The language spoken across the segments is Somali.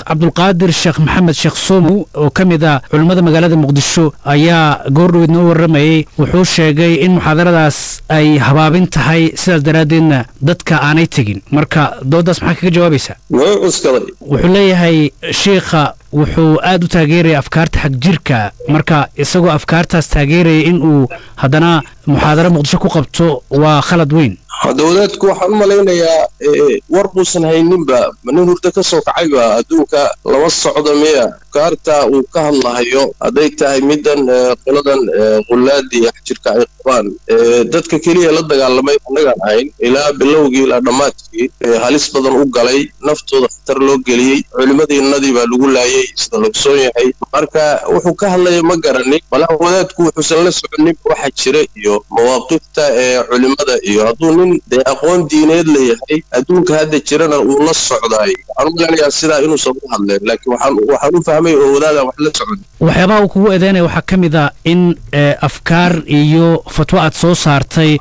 cabdulqaadir sheekh maxamed sheekh somow oo ka mid ah culimmada magaalada muqdisho ayaa goordhoweed noo warramayey wuxuu sheegay in muxaadaradaas ay habaabin tahay sidaas daraaddeedna dadka aanay tegin marka dooddaas maxaa kaga jawaabaysaa wuxuu leeyahay shiikha wuxuu aad u taageeraya afkaarta xag jirka marka isagoo afkaartaas taageeraya in uu haddana muxaadaro muqdisho ku qabto waa khalad weyn dowladku waxaan u malaynayaa war buusan hayninba nin hurdo ka soo kacayba adduunka lama socdo miya afkaarta uu ka hadlahayo hadday tahay middan qoladan qullaadii xag jirka ay qabaan dadka keliya la dagaalamay annagaan ahayn ilaa bilowgii ilaa dhammaadkii halis badan u galay naftooda khatar loo geliyey culimmadiinnadii baa lagu laayay sida logsoon yahay marka wuxuu ka hadlaya ma garanin malaha wadaadku wuxuusan la soconin waxa jira iyo mawaaqifta culimmada iyo hadduu nin dee aqoon diineed leeyahay adduunka hadda jirana uu la socdaay waxaan u maleynayaa sidaa inuusan u hadleen laakiin waxaan u fahmay oo wadaadaan wax la socon waxyaabaha uu kugu eedeynaya waxaa ka mid ah in afkaar iyo fatwo aad soo saartay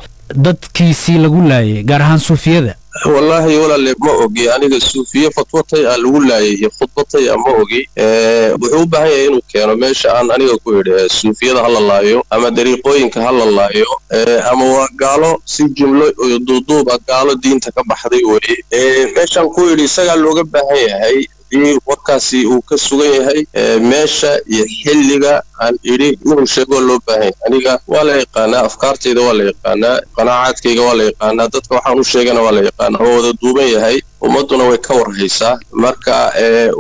dadkiisii lagu laayay gaar ahaan suufiyada wallaahi walaale ma ogi aniga suufiye fatwatay aan lagu laayay iyo khudbatay ma ogi wuxuu u baahan yahay inuu keeno meesha aan aniga ku idhi suufiyada ha la laayo ama dariiqooyinka ha la laayo ama waa gaalo si jumlo iyo duuduuba gaalo diinta ka baxday weye meeshaan ku idhi isagaa looga baahan yahay warkaasi uu ka sugan yahay meesha iyo xilliga aan idhi inuu sheegoo loo baahan aniga waa la yaqaanaa afkaartayda waa la yaqaanaa qanaacaadkayga waa la yaqaanaa dadka waxaan u sheegana waa la yaqaanaa oo wada duuban yahay ummadduna way ka warhaysaa marka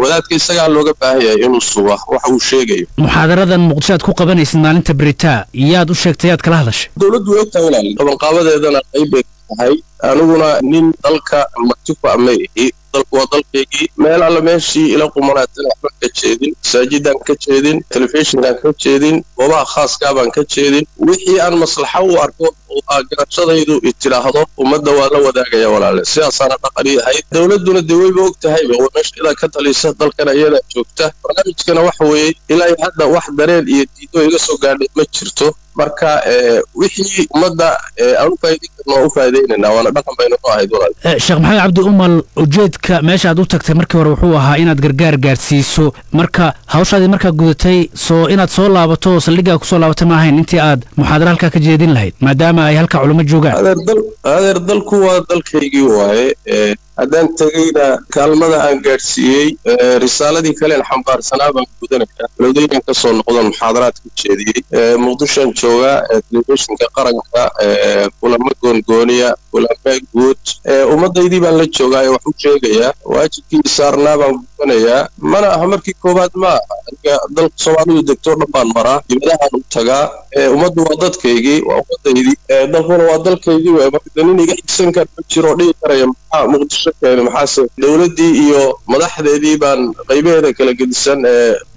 wadaadka isagaa looga baahan yahay inuu suga waxa uu sheegayo muxaadaradan muqdisho aad ku qabanaysid maalinta beritaa yaad u sheegtay yaad kala hadashay dowladdu way ogtahay walaal qabanqaabadeedana qayb bay tahay aniguna nin dalka matiku ama ihi dalku waa dalkaygii meel alla meeshii ila qumanaatana waxba ka jeedin masaajidaan ka jeedin telefishinkaan ka jeedin goobaha khaaskaabaan ka jeedin wixii aan maslaxa u arko oo garashadaydu itiraahdo ummadda waa la wadaagaya walaale sidaasaana dhaqanii ahayd dowladduna dee wayba og tahayba waa meesha ilaa ka talisa dalkana iyada joogta barnaamijkana waxa weeye ilaa hadda wax dareen iyo diido iga soo gaadhay ma jirto marka wixii ummadda aan u faa'iideyn karno waa u faa'iideynaynaa waana dhaqan bayna ku ahayd walaal sheekh maxamed cabdi umal ujeedka meesha aad u tagtay markii hore wuxuu ahaa inaad gargaar gaarsiiso marka hawshaadii markaa gudatay soo inaad soo laabato oo saldhiggaa kusoo laabatay ma ahayn intii aad muxaadara halkaa ka jeedin lahayd maadaama ay halka culimo joogaan adeer dalku waa dalkaygii waaye haddaan tegayna kaalmada aan gaadhsiiyey risaaladii kalean xambaarsanaa baan gudanaya lowdaynan ka soo noqdon muxaadaraad ka jeediyey muqdishoan joogaa telefishinka qaranka kulamo goongooniya kulamo guud ummaddaydii baan la joogaayo wax u sheegayaa waajibkii saarnaa baan gudanayaa mana aha markii koowaad ma aha aniga dalka soomaalidu degtoo dhan baan maraa dibadahaan u tagaa ummaddu waa dadkaygii waa ummaddaydii dalkuna waa dalkaygii waay marka nin iga xigsan kara ma jiro oo dhigi karaya maxaa muqdisho keena maxaase dowladdii iyo madaxdeedii baan qaybaheeda kala gedisan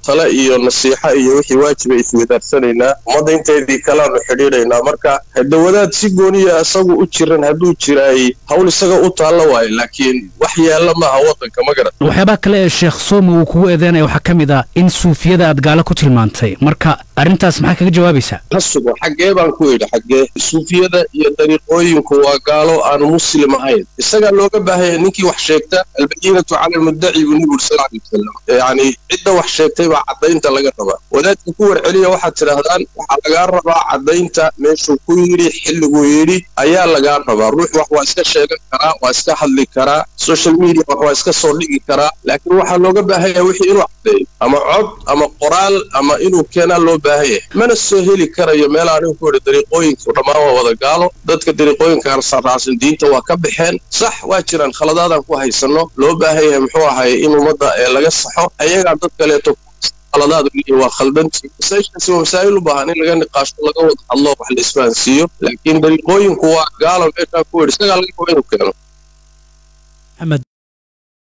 tale iyo nasiixa iyo wixii waajiba iswedaarsanaynaa ummadda inteedii kalaanu xidhiidhaynaa marka dawadaad si gooniya isagu u jiran hadduu jiraay hawl isaga u taalla waayo laakiin wax yaalla maaha waddanka ma garan waxyaabaha kale ee sheekh somow uu kugu eedeynaya waxaa ka mid ah in suufiyada aad gaalo ku tilmaantay marka arrintaas maxaa kaga jawaabaysaa hasugo xaggee baan ku yidhi xaggee suufiyada iyo dariiqooyinku waa gaalo aanu muslim ahayn isagaa looga baahaya ninkii wax sheegta albayinatu cala almuddaci buu nebigu sal alay wasalam yacni cidda wax sheegtay baa caddaynta laga rabaa wadaadka ku warceliya waxaad tidhaahdaan waxaa lagaa rabaa caddaynta meeshuu ku yidhi xilliguu yidhi ayaa lagaa rabaa ruux wax waa iska sheegan karaa waa iska hadli karaa social media wax waa iska soo dhigi karaa laakiin waxaa looga baahaya wixii inuu caddeeyo ama cod ama qoraal ama inuu keenaa loo baahaya mana soo heli karayo meel anigu ku yidhi dariiqooyinku dhammaan waa wada gaalo dadka dariiqooyinka raacsan diinta waa ka baxeen sax waa jiraan khaladaadaan ku haysanno loo baahan yahay muxuu ahaye in ummadda laga saxo ayagaa dad kaleeto qaladaadu leeyahay waa khaldantii masaa'ilkaasi waa masaa'il u baahan in laga niqaasho laga wada hadlo wax la isfahansiiyo laakiin dariiqooyinku waa gaalo meeshaan ku yidhi isagaa laga raba inuu keeno